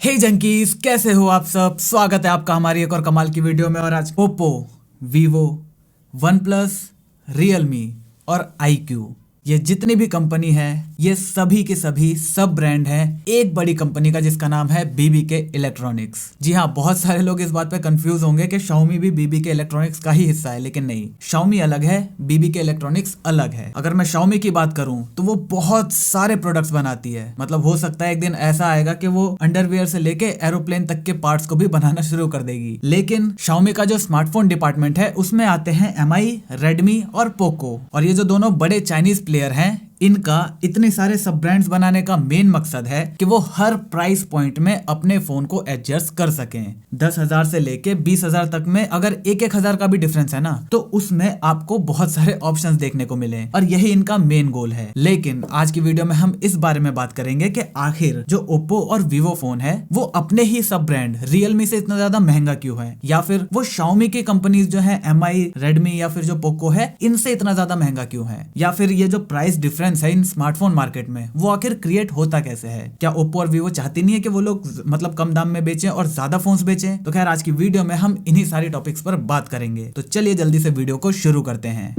हे junkies, कैसे हो आप सब। स्वागत है आपका हमारी एक और कमाल की वीडियो में। और आज Oppo, Vivo, one plus, Realme और iQOO, ये जितनी भी कंपनी है ये सभी के सभी सब ब्रांड हैं एक बड़ी कंपनी का जिसका नाम है बीबीके इलेक्ट्रॉनिक्स। जी हाँ, बहुत सारे लोग इस बात पे कंफ्यूज होंगे कि Xiaomi भी बीबीके इलेक्ट्रॉनिक्स का ही हिस्सा है, लेकिन नहीं, Xiaomi अलग है, बीबीके इलेक्ट्रॉनिक्स अलग है। अगर मैं Xiaomi की बात करूं तो वो बहुत सारे प्रोडक्ट्स बनाती है। मतलब हो सकता है एक दिन ऐसा आएगा कि वो अंडरवियर से लेके एरोप्लेन तक के पार्ट्स को भी बनाना शुरू कर देगी। लेकिन Xiaomi का जो स्मार्टफोन डिपार्टमेंट है उसमें आते हैं MI, रेडमी और पोको। और ये जो दोनों बड़े चाइनीज प्लेयर हैं, इनका इतने सारे सब ब्रांड्स बनाने का मेन मकसद है कि वो हर प्राइस पॉइंट में अपने फोन को एडजस्ट कर सकें। 10,000 से लेके 20,000 तक में अगर 1,000 का भी डिफरेंस है ना, तो उसमें आपको बहुत सारे ऑप्शंस देखने को मिले और यही इनका मेन गोल है। लेकिन आज की वीडियो में हम इस बारे में बात करेंगे कि आखिर जो ओप्पो और वीवो फोन है वो अपने ही सब ब्रांड रियलमी से इतना ज्यादा महंगा क्यों है, या फिर वो Xiaomi की कंपनीज जो है MI, रेडमी या फिर जो पोको है इनसे इतना ज्यादा महंगा क्यों है, या फिर ये जो प्राइस डिफरेंस है इन स्मार्टफोन मार्केट में वो आखिर क्रिएट होता कैसे है। क्या ओप्पो और वीवो चाहती नहीं है कि वो लोग मतलब कम दाम में बेचें और ज्यादा फोन्स बेचें? तो खैर आज की वीडियो में हम इन्हीं सारी टॉपिक्स पर बात करेंगे। तो चलिए जल्दी से वीडियो को शुरू करते हैं।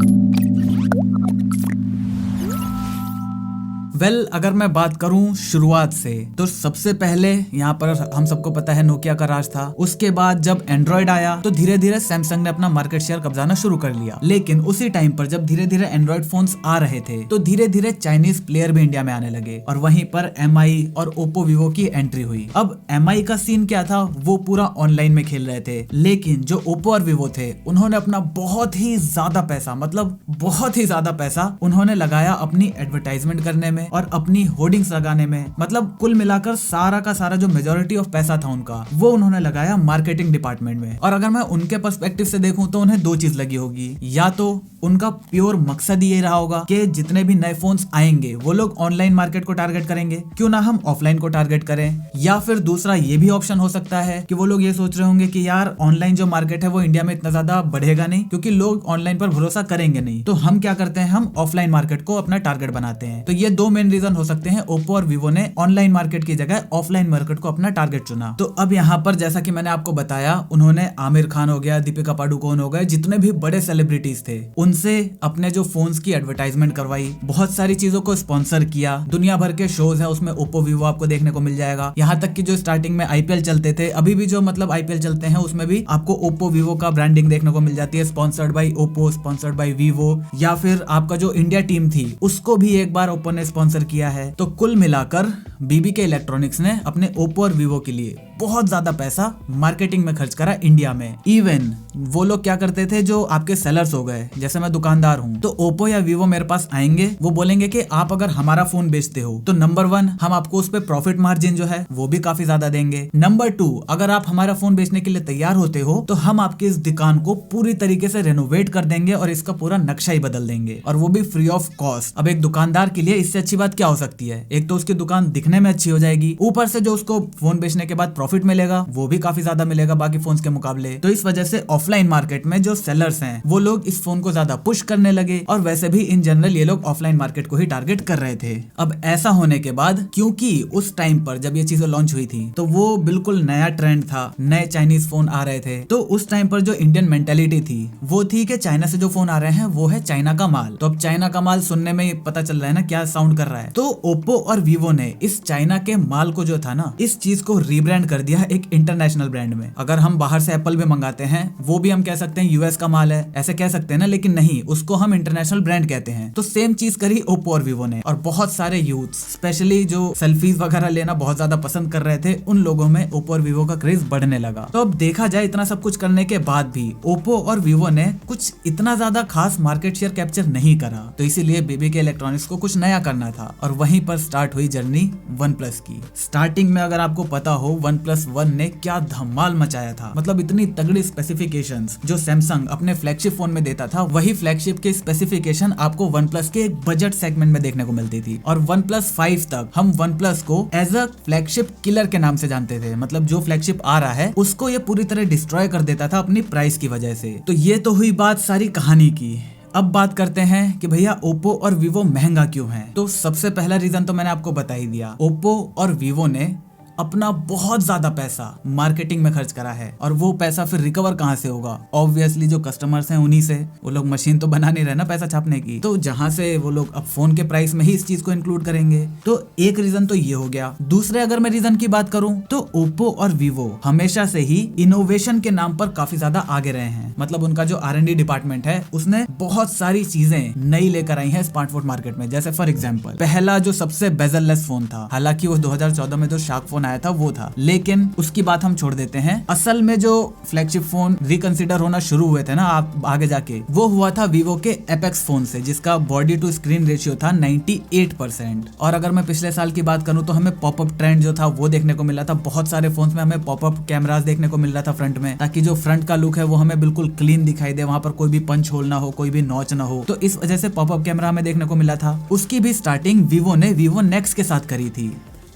अगर मैं बात करूं शुरुआत से, तो सबसे पहले यहाँ पर हम सबको पता है नोकिया का राज था। उसके बाद जब एंड्रॉइड आया तो धीरे धीरे सैमसंग ने अपना मार्केट शेयर कब्जाना शुरू कर लिया। लेकिन उसी टाइम पर जब धीरे धीरे एंड्रॉइड फोन्स आ रहे थे तो धीरे धीरे चाइनीज प्लेयर भी इंडिया में आने लगे और वहीं पर MI और ओप्पो, वीवो की एंट्री हुई। अब MI का सीन क्या था, वो पूरा ऑनलाइन में खेल रहे थे। लेकिन जो ओप्पो और वीवो थे उन्होंने अपना बहुत ही ज्यादा पैसा, मतलब बहुत ही ज्यादा पैसा उन्होंने लगाया अपनी एडवर्टाइजमेंट करने में और अपनी होर्डिंग्स लगाने में। मतलब कुल मिलाकर सारा का सारा जो मेजॉरिटी ऑफ पैसा था उनका, वो उन्होंने लगाया मार्केटिंग डिपार्टमेंट में। और अगर मैं उनके पर्सपेक्टिव से देखूं तो उन्हें दो चीज लगी होगी। या तो उनका प्योर मकसद ये रहा होगा कि जितने भी नए फोन्स आएंगे वो लोग ऑनलाइन मार्केट को टारगेट करेंगे, क्यों ना हम ऑफलाइन को टारगेट करें। या फिर दूसरा ये भी ऑप्शन हो सकता है कि वो लोग ये सोच रहे होंगे कि यार ऑनलाइन जो मार्केट है वो इंडिया में इतना ज्यादा बढ़ेगा नहीं, क्योंकि लोग ऑनलाइन पर भरोसा करेंगे नहीं, तो हम क्या करते हैं, हम ऑफलाइन मार्केट को अपना टारगेट बनाते हैं। तो ये दो मेन रीजन हो सकते हैं ओप्पो और वीवो ने ऑनलाइन मार्केट की जगह ऑफलाइन मार्केट को अपना टारगेट चुना। तो अब यहाँ पर जैसा कि मैंने आपको बताया, उन्होंने आमिर खान हो गया, दीपिका पादुकोण हो गए, जितने भी बड़े सेलिब्रिटीज थे उनसे अपने जो फोन्स की एडवर्टाइजमेंट करवाई, बहुत सारी चीजों को स्पॉन्सर किया। दुनिया भर के शोज है उसमें ओप्पो, वीवो आपको देखने को मिल जाएगा। यहाँ तक कि जो स्टार्टिंग में IPL चलते थे, अभी भी जो मतलब IPL चलते हैं उसमें भी आपको ओप्पो, वीवो का ब्रांडिंग देखने को मिल जाती है, sponsored by Oppo, sponsored by Vivo. या फिर आपका जो इंडिया टीम थी उसको भी एक बार ओप्पो ने स्पॉन्सर किया है। तो कुल मिलाकर बीबीके इलेक्ट्रॉनिक्स ने अपने ओप्पो और वीवो के लिए बहुत ज्यादा पैसा मार्केटिंग में खर्च करा इंडिया में। इवन वो लोग क्या करते थे, जो आपके सेलर्स हो गए, जैसे मैं दुकानदार हूँ, तो ओप्पो या वीवो मेरे पास आएंगे, वो बोलेंगे कि आप अगर हमारा फोन बेचते हो तो नंबर 1 हम आपको उस पे प्रॉफिट मार्जिन जो है वो भी काफी ज्यादा देंगे। नंबर 2, अगर आप हमारा फोन बेचने के लिए तैयार होते हो तो हम आपकी इस दुकान को पूरी तरीके से रेनोवेट कर देंगे और इसका पूरा नक्शा ही बदल देंगे, और वो भी फ्री ऑफ कॉस्ट। अब एक दुकानदार के लिए इससे अच्छी बात क्या हो सकती है? एक तो उसकी दुकान दिखने में अच्छी हो जाएगी, ऊपर से जो उसको फोन बेचने के बाद प्रॉफिट मिलेगा वो भी काफी ज्यादा मिलेगा बाकी फोन्स के मुकाबले। तो इस वजह से ऑफलाइन मार्केट में जो सेलर्स हैं वो लोग इस फोन को ज्यादा पुश करने लगे, और वैसे भी इन जनरल ये लोग ऑफलाइन मार्केट को ही टारगेट कर रहे थे। अब ऐसा होने के बाद, क्योंकि उस टाइम पर जब ये चीजें लॉन्च हुई थी तो वो बिल्कुल नया ट्रेंड था, नए चाइनीज फोन आ रहे थे, तो उस टाइम पर जो इंडियन मेंटेलिटी थी वो थी कि चाइना से जो फोन आ रहे हैं वो है चाइना का माल। तो अब चाइना का माल सुनने में पता चल रहा है ना क्या साउंड कर रहा है। तो ओप्पो और वीवो ने इस चाइना के माल को जो था ना, इस चीज को रीब्रांड कर दिया एक इंटरनेशनल ब्रांड में। अगर हम बाहर से एप्पल भी मंगाते हैं वो भी हम कह सकते हैं यूएस का माल है, ऐसे कह सकते हैं ना, लेकिन नहीं, उसको हम इंटरनेशनल ब्रांड कहते हैं। तो सेम चीज करी ओप्पो और वीवो ने, और बहुत सारे यूथ, स्पेशली जो सेल्फीज वगैरह लेना बहुत ज्यादा पसंद कर रहे थे, उन लोगों में ओप्पो और वीवो का क्रेज बढ़ने लगा। तो अब देखा जाए इतना सब कुछ करने के बाद भी ओप्पो और वीवो ने कुछ इतना ज्यादा खास मार्केट शेयर कैप्चर नहीं करा, तो इसीलिए बीबीके इलेक्ट्रॉनिक्स को कुछ नया करना था, और वहीं पर स्टार्ट हुई जर्नी वन प्लस की। स्टार्टिंग में अगर आपको पता हो, वन प्लस वन ने क्या धमाल मचाया था। मतलब इतनी तगड़ी स्पेसिफिकेशंस जो सैमसंग अपने फ्लैगशिप फोन में देता था, वही फ्लैगशिप के स्पेसिफिकेशन आपको वन प्लस के एक बजट सेगमेंट में देखने को मिलती थी। और वन प्लस 5 तक हम वन प्लस को एज अ फ्लैगशिप किलर के नाम से जानते थे। मतलब जो फ्लैगशिप आ रहा है उसको ये पूरी तरह डिस्ट्रॉय कर देता था अपनी प्राइस की वजह से। तो ये तो हुई बात सारी कहानी की। अब बात करते हैं कि भैया ओप्पो और वीवो महंगा क्यों है। तो सबसे पहला रीजन तो मैंने आपको बता ही दिया, ओप्पो और वीवो ने अपना बहुत ज्यादा पैसा मार्केटिंग में खर्च करा है, और वो पैसा फिर रिकवर कहाँ से होगा? ऑब्वियसली जो कस्टमर्स हैं उन्हीं से। वो लोग मशीन तो बना नहीं रहे ना पैसा छापने की, तो जहां से वो लोग अब फोन के प्राइस में ही इस चीज को इंक्लूड करेंगे। तो एक रीजन तो ये हो गया। दूसरे अगर मैं रीजन की बात करूं तो ओप्पो और वीवो हमेशा से ही इनोवेशन के नाम पर काफी ज्यादा आगे रहे हैं। मतलब उनका जो R&D डिपार्टमेंट है उसने बहुत सारी चीजें नई लेकर आई है स्मार्टफोन मार्केट में। जैसे फॉर एग्जांपल पहला जो सबसे बेजललेस फोन था, हालांकि वो 2014 में जो शार्क फोन आया था वो था, लेकिन उसकी बात हम छोड़ देते हैं। असल में जो फ्लैगशिप फोन रिकंसिडर होना शुरू हुए थे ना आप आगे जाके, वो हुआ था वीवो के एपेक्स फोन से, जिसका बॉडी टू स्क्रीन रेशियो था 98%। और अगर मैं पिछले साल की बात करूं तो हमें पॉपअप ट्रेंड जो था वो देखने को मिला था। बहुत सारे फोन्स में हमें पॉपअप कैमरास देखने को मिल रहा था फ्रंट में, ताकि जो फ्रंट का लुक है वो हमें बिल्कुल क्लीन दिखाई दे, वहां पर कोई भी पंच होल ना हो, कोई भी नॉच ना हो। तो इस वजह से पॉपअप कैमरा हमें देखने को मिला था। उसकी भी स्टार्टिंग वीवो ने वीवो नेक्स्ट के साथ करी थी।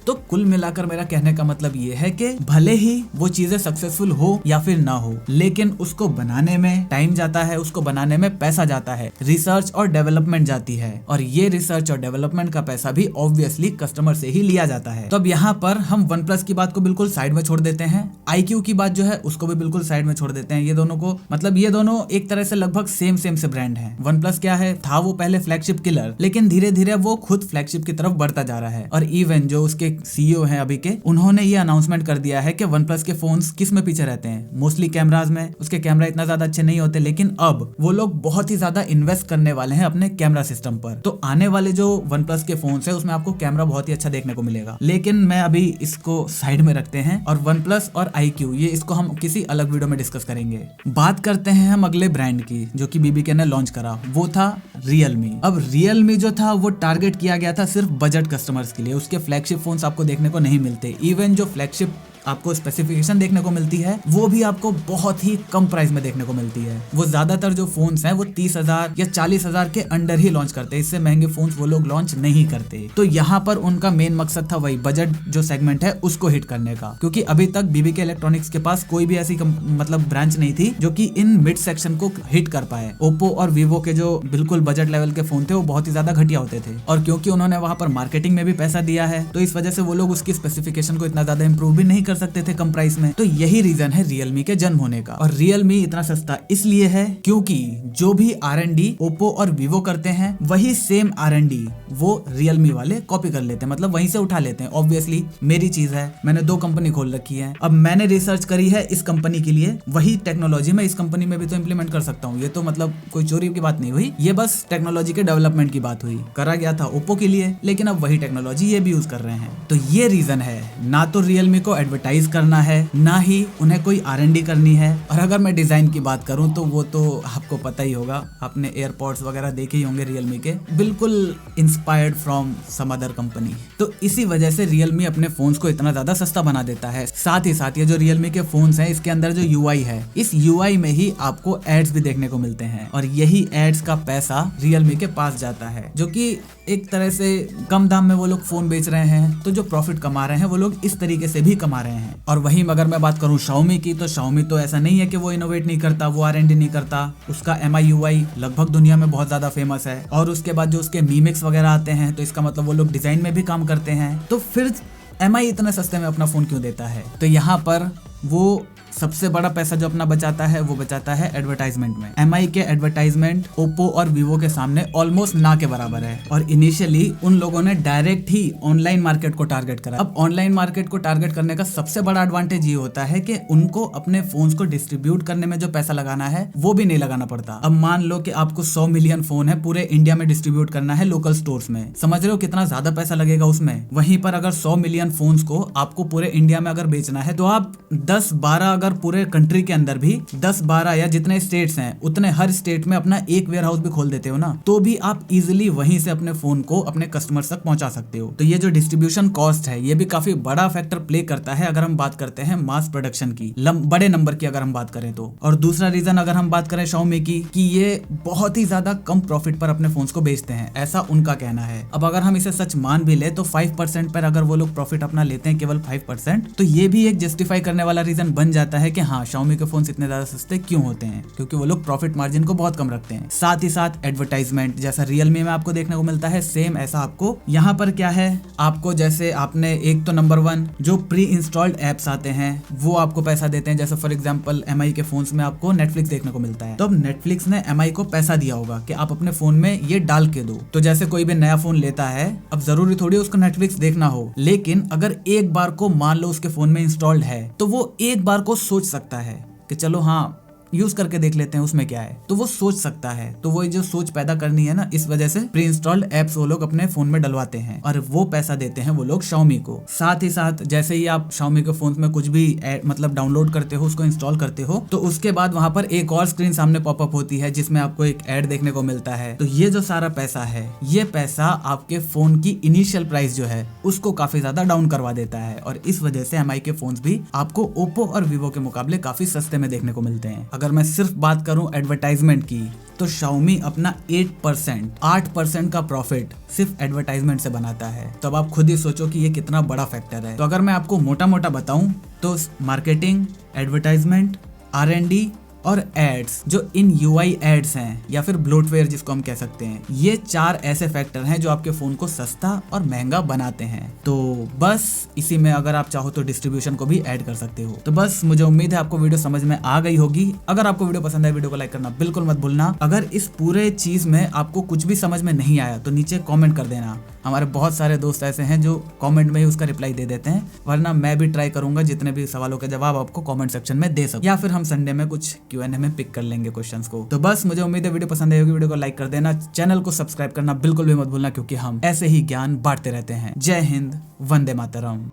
तो कुल मिलाकर मेरा कहने का मतलब ये है कि भले ही वो चीजें सक्सेसफुल हो या फिर ना हो, लेकिन उसको बनाने में टाइम जाता है, उसको बनाने में पैसा जाता है, रिसर्च और डेवलपमेंट जाती है, और ये रिसर्च और डेवलपमेंट का पैसा भी ऑब्वियसली कस्टमर से ही लिया जाता है। तो अब यहाँ पर हम OnePlus की बात को बिल्कुल साइड में छोड़ देते हैं, iQOO की बात जो है उसको भी बिल्कुल साइड में छोड़ देते हैं। ये दोनों को मतलब ये दोनों एक तरह से लगभग सेम से ब्रांड है। OnePlus क्या है, था वो पहले फ्लैगशिप किलर, लेकिन धीरे धीरे वो खुद फ्लैगशिप की तरफ बढ़ता जा रहा है। और इवन जो उसके CEO हैं अभी के, उन्होंने ये अनाउंसमेंट कर दिया है कि OnePlus के फोन्स किस में पीछे रहते हैं, मोस्टली कैमराज में। उसके कैमरा इतना ज्यादा अच्छे नहीं होते, लेकिन अब वो लोग बहुत ही ज्यादा इन्वेस्ट करने वाले हैं अपने कैमरा सिस्टम पर। तो आने वाले जो OnePlus के फोन्स है उसमें आपको कैमरा बहुत ही अच्छा देखने को मिलेगा। लेकिन मैं अभी इसको साइड में रखते हैं, और OnePlus और iQOO ये इसको हम किसी अलग वीडियो में डिस्कस करेंगे। बात करते हैं हम अगले ब्रांड की जो कि BBK ने लॉन्च करा, वो था Realme। अब Realme जो था वो टारगेट किया गया था सिर्फ बजट कस्टमर्स के लिए। उसके फ्लैगशिप फोन्स आपको देखने को नहीं मिलते। इवन जो फ्लैगशिप आपको स्पेसिफिकेशन देखने को मिलती है वो भी आपको बहुत ही कम प्राइस में देखने को मिलती है। वो ज्यादातर जो फोन्स हैं वो 30,000 या 40,000 के अंडर ही लॉन्च करते हैं। इससे महंगे फोन्स वो लोग लॉन्च नहीं करते। तो यहाँ पर उनका मेन मकसद था वही बजट जो सेगमेंट है उसको हिट करने का, क्योंकि अभी तक BBK इलेक्ट्रॉनिक्स के पास कोई भी ऐसी मतलब ब्रांच नहीं थी जो कि इन मिड सेक्शन को हिट कर पाए। ओप्पो और वीवो के जो बिल्कुल बजट लेवल के फोन थे वो बहुत ही ज्यादा घटिया होते थे, और क्योंकि उन्होंने वहां पर मार्केटिंग में भी पैसा दिया है तो इस वजह से वो लोग उसकी स्पेसिफिकेशन को इतना ज्यादा इंप्रूव भी नहीं कर सकते थे कम प्राइस में। तो यही रीजन है Realme के जन्म होने का। और Realme इतना सस्ता इसलिए है क्योंकि जो भी R&D ओप्पो और वीवो करते हैं वही सेम R&D वो Realme वाले कॉपी कर लेते हैं, मतलब वहीं से उठा लेते हैं। ऑब्वियसली मेरी चीज है, मैंने 2 कंपनी खोल रखी है, अब मैंने रिसर्च करी है इस कंपनी के लिए, वही टेक्नोलॉजी मैं इस कंपनी में भी तो इम्प्लीमेंट कर सकता हूँ। ये तो मतलब कोई चोरी की बात नहीं हुई, ये बस टेक्नोलॉजी के डेवलपमेंट की बात हुई। करा गया था ओप्पो के लिए, लेकिन अब वही टेक्नोलॉजी ये भी यूज कर रहे हैं। तो ये रीजन है, ना तो Realme को एडवर्टाइज करना है, ना ही उन्हें कोई R&D करनी है। और अगर मैं डिजाइन की बात करूं तो वो तो आपको पता ही होगा, आपने एयरपॉड्स वगैरह देखे ही होंगे Realme के, बिल्कुल inspired from some other company. तो इसी वजह से Realme अपने फोन्स को इतना ज्यादा सस्ता बना देता है। साथ ही साथ ये जो Realme के फोन्स हैं इसके अंदर जो UI है, इस UI में ही आपको एड्स भी देखने को मिलते हैं, और यही एड्स का पैसा Realme के पास जाता है, जो कि एक तरह से कम दाम में वो लोग फोन बेच रहे हैं, तो जो प्रॉफिट कमा रहे हैं वो लोग इस तरीके से भी कमा रहे हैं। और वहीं अगर मैं बात करूं Xiaomi की, तो Xiaomi तो ऐसा नहीं है कि वो इनोवेट नहीं करता, वो R&D नहीं करता। उसका MIUI लगभग दुनिया में बहुत ज्यादा फेमस है, और उसके बाद जो उसके Mi Mix वगैरह आते हैं तो इसका मतलब वो लोग डिजाइन में भी काम करते हैं। तो फिर MI इतने सस्ते में अपना फोन क्यों देता है? तो यहाँ पर वो सबसे बड़ा पैसा जो अपना बचाता है वो बचाता है एडवर्टाइजमेंट में। MI के एडवर्टाइजमेंट ओप्पो और वीवो के सामने ऑलमोस्ट ना के बराबर है, और इनिशियली उन लोगों ने डायरेक्ट ही ऑनलाइन मार्केट को टारगेट करा। अब ऑनलाइन मार्केट को टारगेट करने का सबसे बड़ा एडवांटेज ये होता है कि उनको अपने फोन्स को डिस्ट्रीब्यूट करने में जो पैसा लगाना है वो भी नहीं लगाना पड़ता। अब मान लो कि आपको 100 मिलियन फोन है पूरे इंडिया में डिस्ट्रीब्यूट करना है लोकल स्टोर्स में, समझ रहे हो कितना ज्यादा पैसा लगेगा उसमें। वहीं पर अगर 100 मिलियन फोन्स को आपको पूरे इंडिया में अगर बेचना है तो आप 10-12 अगर पूरे कंट्री के अंदर भी 10-12 या जितने स्टेट्स हैं उतने हर स्टेट में अपना एक वेयर हाउस भी खोल देते हो ना, तो भी आप इजिली वहीं से अपने फोन को अपने कस्टमर्स तक पहुंचा सकते हो। तो ये जो डिस्ट्रीब्यूशन कॉस्ट है ये भी काफी बड़ा फैक्टर प्ले करता है अगर हम बात करते हैं मास प्रोडक्शन की, बड़े नंबर की अगर हम बात करें तो। और दूसरा रीजन अगर हम बात करें Xiaomi की, कि ये बहुत ही ज्यादा कम प्रॉफिट पर अपने फोन्स को बेचते हैं, ऐसा उनका कहना है। अब अगर हम इसे सच मान भी ले तो 5% पर अगर वो लोग प्रॉफिट अपना लेते हैं, केवल 5%, तो ये भी एक जस्टिफाई करने वाला रीजन बन जाता है कि हाँ Xiaomi के फोन इतने ज्यादा सस्ते क्यों होते हैं, क्योंकि वो लोग प्रॉफिट मार्जिन को बहुत कम रखते हैं। साथ ही साथ एडवर्टाइजमेंट जैसा Realme में आपको देखने को मिलता है, सेम ऐसा आपको यहाँ पर क्या है, आपको जैसे आपने एक तो नंबर 1 जो प्री इंस्टॉल्ड एप्स आते हैं वो आपको पैसा देते हैं। जैसे फॉर एग्जांपल MI के फोन्स में आपको नेटफ्लिक्स देखने को मिलता है, तो अब नेटफ्लिक्स ने MI को पैसा दिया होगा कि आप अपने फोन में ये डाल के दो। तो जैसे कोई भी नया फोन लेता है, अब जरूरी थोड़ी उसको नेटफ्लिक्स देखना हो, लेकिन अगर एक बार को मान लो उसके फोन में इंस्टॉल्ड है तो वो एक बार को सोच सकता है कि चलो हाँ यूज करके देख लेते हैं उसमें क्या है, तो वो सोच सकता है। तो वो जो सोच पैदा करनी है ना, इस वजह से प्री इंस्टॉल्ड एप्स वो लोग अपने फोन में डलवाते हैं और वो पैसा देते हैं वो लोग Xiaomi को। साथ ही साथ जैसे ही आप Xiaomi के फोन में कुछ भी मतलब डाउनलोड करते हो, उसको इंस्टॉल करते हो, तो उसके बाद वहां पर एक और स्क्रीन सामने पॉपअप होती है जिसमें आपको एक ऐड देखने को मिलता है। तो ये जो सारा पैसा है, ये पैसा आपके फोन की इनिशियल प्राइस जो है उसको काफी ज्यादा डाउन करवा देता है और इस वजह से MI के फोन भी आपको Oppo और Vivo के मुकाबले काफी सस्ते में देखने को मिलते हैं। अगर मैं सिर्फ बात करूं एडवर्टाइजमेंट की, तो Xiaomi अपना 8% का प्रॉफिट सिर्फ एडवर्टाइजमेंट से बनाता है। तो अब आप खुद ही सोचो कि ये कितना बड़ा फैक्टर है। तो अगर मैं आपको मोटा मोटा बताऊं तो मार्केटिंग, एडवर्टाइजमेंट, R&D और एड्स, जो इन UI एड्स हैं या फिर ब्लोटवेयर जिसको हम कह सकते हैं, ये 4 ऐसे फैक्टर हैं जो आपके फोन को सस्ता और महंगा बनाते हैं। तो बस इसी में अगर आप चाहो तो डिस्ट्रीब्यूशन को भी ऐड कर सकते हो। तो बस मुझे उम्मीद है आपको वीडियो समझ में आ गई होगी। अगर आपको वीडियो पसंद आए, वीडियो को लाइक करना बिल्कुल मत भूलना। अगर इस पूरे चीज में आपको कुछ भी समझ में नहीं आया तो नीचे कॉमेंट कर देना। हमारे बहुत सारे दोस्त ऐसे हैं जो कमेंट में ही उसका रिप्लाई दे देते हैं, वरना मैं भी ट्राई करूंगा जितने भी सवालों के जवाब आपको कमेंट सेक्शन में दे सकूं, या फिर हम संडे में कुछ Q&A में पिक कर लेंगे क्वेश्चंस को। तो बस मुझे उम्मीद है वीडियो पसंद आई होगी। वीडियो को लाइक कर देना, चैनल को सब्सक्राइब करना बिल्कुल भी मत भूलना, क्योंकि हम ऐसे ही ज्ञान बांटते रहते हैं। जय हिंद, वंदे मातरम।